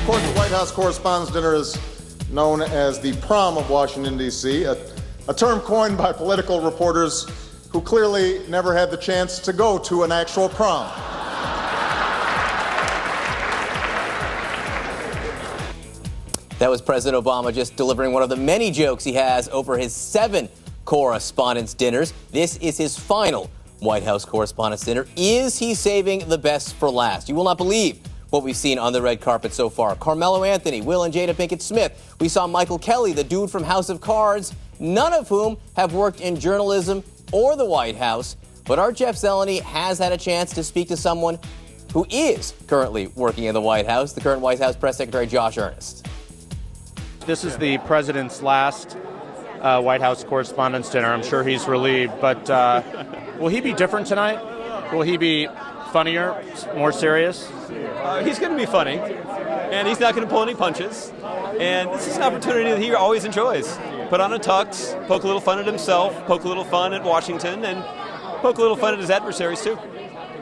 course, the White House Correspondents' Dinner is known as the prom of Washington, D.C., a term coined by political reporters who clearly never had the chance to go to an actual prom. That was President Obama just delivering one of the many jokes he has over his 7 Correspondents' Dinners. This is his final White House Correspondents' Dinner. Is he saving the best for last? You will not believe what we've seen on the red carpet so far. Carmelo Anthony, Will and Jada Pinkett Smith. We saw Michael Kelly, the dude from House of Cards, none of whom have worked in journalism or the White House. But our Jeff Zeleny has had a chance to speak to someone who is currently working in the White House, the current White House Press Secretary Josh Earnest. This is the president's last White House Correspondents' Dinner. I'm sure he's relieved, but will he be different tonight? Will he be funnier, more serious? He's going to be funny, and he's not going to pull any punches. And this is an opportunity that he always enjoys. Put on a tux, poke a little fun at himself, poke a little fun at Washington, and poke a little fun at his adversaries, too.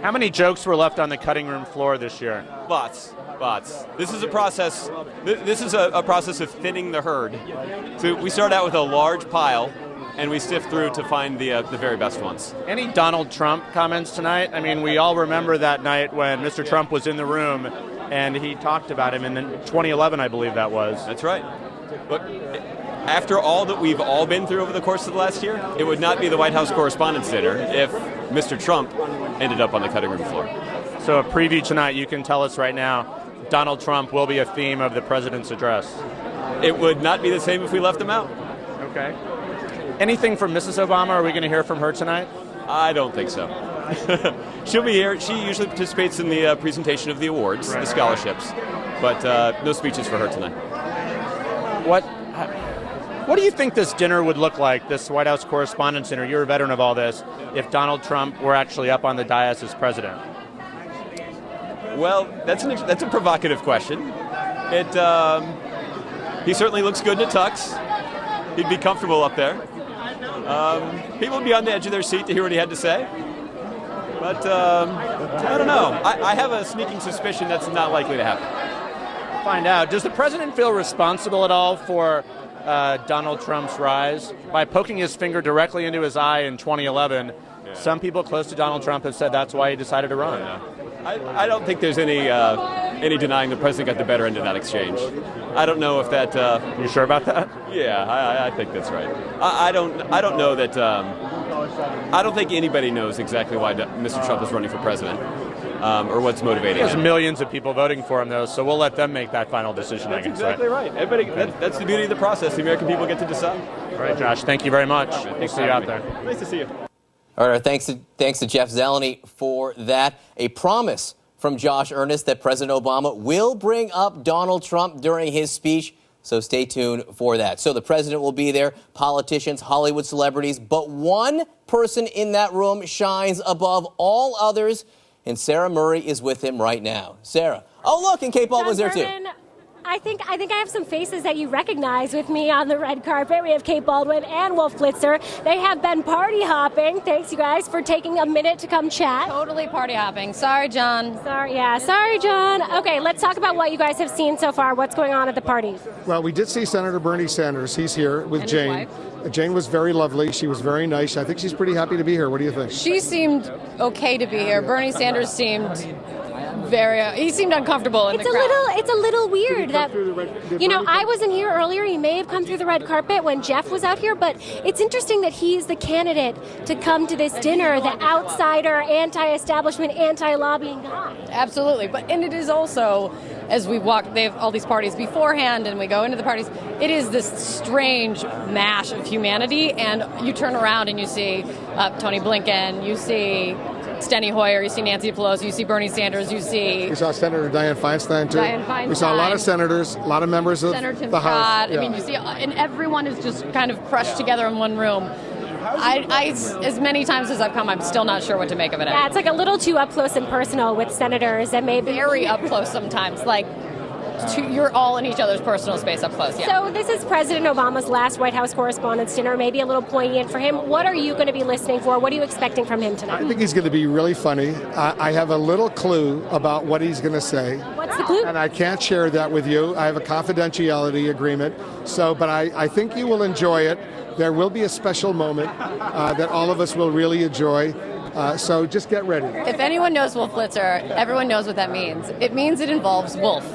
How many jokes were left on the cutting room floor this year? Lots. This is a process. This is a process of thinning the herd. So we start out with a large pile, and we sift through to find the very best ones. Any Donald Trump comments tonight? I mean, we all remember that night when Mr. Trump was in the room, and he talked about him in 2011, I believe that was. That's right. Look, after all that we've all been through over the course of the last year, it would not be the White House Correspondents' Dinner if Mr. Trump ended up on the cutting room floor. So a preview tonight, you can tell us right now, Donald Trump will be a theme of the president's address. It would not be the same if we left him out. Okay. Anything from Mrs. Obama? Are we going to hear from her tonight? I don't think so. She'll be here. She usually participates in the presentation of the awards, the scholarships, but no speeches for her tonight. What do you think this dinner would look like, this White House Correspondents' Dinner? You're a veteran of all this, if Donald Trump were actually up on the dais as president. Well, that's a provocative question. He certainly looks good in a tux. He'd be comfortable up there. People would be on the edge of their seat to hear what he had to say. But I don't know. I have a sneaking suspicion that's not likely to happen. Find out. Does the president feel responsible at all for Donald Trump's rise? By poking his finger directly into his eye in 2011, some people close to Donald Trump have said that's why he decided to run. I don't think there's any denying the president got the better end of that exchange. I don't know if that. You sure about that? Yeah, I think that's right. I don't know that. I don't think anybody knows exactly why Mr. Trump is running for president or what's motivating him. There's millions of people voting for him, though, so we'll let them make that final decision. That's exactly right. That's the beauty of the process. The American people get to decide. All right, Josh. Thank you very much. We'll see you out there. Nice to see you. All right, thanks to Jeff Zeleny for that. A promise from Josh Earnest that President Obama will bring up Donald Trump during his speech, so stay tuned for that. So the president will be there, politicians, Hollywood celebrities, but one person in that room shines above all others, and Sarah Murray is with him right now. Sarah. Oh, look, and Kate Bolduan's there too. I think I have some faces that you recognize with me on the red carpet. We have Kate Bolduan and Wolf Blitzer. They have been party hopping. Thanks, you guys, for taking a minute to come chat. Totally party hopping. Sorry, John. Sorry, John. Okay, let's talk about what you guys have seen so far. What's going on at the party? Well, we did see Senator Bernie Sanders. He's here with Jane. Jane was very lovely. She was very nice. I think she's pretty happy to be here. What do you think? She seemed okay to be here. Bernie Sanders seemed he seemed uncomfortable in the crowd. It's a little weird that, I wasn't here earlier. He may have come through the red carpet when Jeff was out here, but it's interesting that he's the candidate to come to this dinner, the outsider, anti-establishment, anti-lobbying guy. Absolutely. And it is also, as we walk, they have all these parties beforehand and we go into the parties, it is this strange mash of humanity, and you turn around and you see Tony Blinken, you see Steny Hoyer, you see Nancy Pelosi, you see Bernie Sanders, you see... We saw Senator Dianne Feinstein, too. Dianne Feinstein. We saw a lot of senators, a lot of members of Senator Tim the Scott. House. Yeah. I mean, you see, and everyone is just kind of crushed together in one room. I as many times as I've come, I'm still not sure what to make of it. Yeah, it's like a little too up close and personal with senators, and maybe... Very up close sometimes, you're all in each other's personal space up close, yeah. So this is President Obama's last White House Correspondents' Dinner, maybe a little poignant for him. What are you going to be listening for? What are you expecting from him tonight? I think he's going to be really funny. I have a little clue about what he's going to say. What's What's the clue? And I can't share that with you. I have a confidentiality agreement. But I think you will enjoy it. There will be a special moment that all of us will really enjoy. So just get ready. If anyone knows Wolf Blitzer, everyone knows what that means. It means it involves Wolf.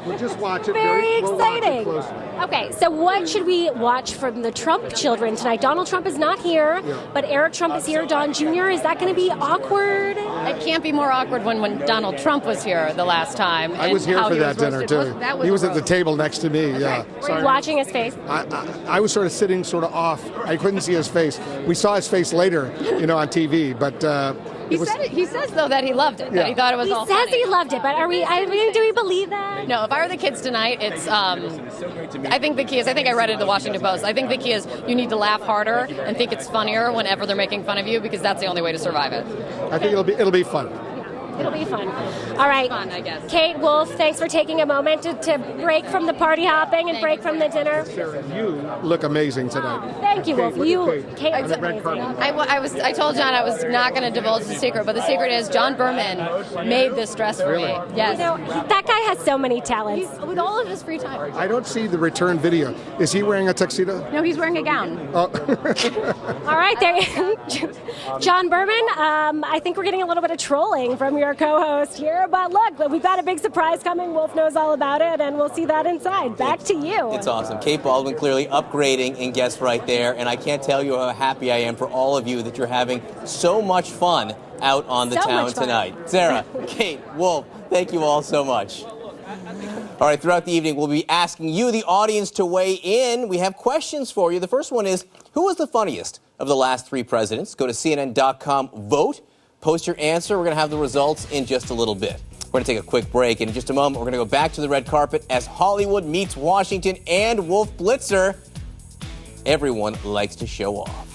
We'll just watch it. Very We'll watch it exciting. closely. Okay, so what should we watch from the Trump children tonight? Donald Trump is not here, but Eric Trump is here. Don Jr., is that going to be awkward? It can't be more awkward when Donald Trump was here the last time. I was here for that dinner, too. He was at the table next to me, yeah. Were you watching his face? I was sort of sitting sort of off. I couldn't see his face. We saw his face later, on TV, but he says, though, that he loved it, that he thought it was all He says funny. he loved it, but do we believe that? No, if I were the kids tonight, it's, I think the key is, I think I read it in the Washington Post, I think the key is you need to laugh harder and think it's funnier whenever they're making fun of you, because that's the only way to survive it. I think it'll be fun. It'll be fun. All right. Fun, I guess. Kate, Wolf, thanks for taking a moment to break from the party hopping and break from the dinner. You look amazing tonight. Thank you, Wolf. Kate On was the red amazing. carpet. I told John I was not going to divulge the secret, but the secret is John Berman made this dress for me. Yes. That guy has so many talents. With all of his free time. I don't see the return video. Is he wearing a tuxedo? No, he's wearing a gown. All right, there. John Berman, I think we're getting a little bit of trolling from your co-host here, but look, we've got a big surprise coming. Wolf knows all about it, and we'll see that inside. Back to you. It's awesome. Kate Baldwin clearly upgrading in guests right there, and I can't tell you how happy I am for all of you that you're having so much fun out on the town tonight. Sarah, Kate, Wolf, thank you all so much. All right, throughout the evening, we'll be asking you, the audience, to weigh in. We have questions for you. The first one is, who was the funniest of the last 3 presidents? Go to CNN.com, vote, post your answer. We're going to have the results in just a little bit. We're going to take a quick break, and in just a moment, we're going to go back to the red carpet as Hollywood meets Washington and Wolf Blitzer. Everyone likes to show off.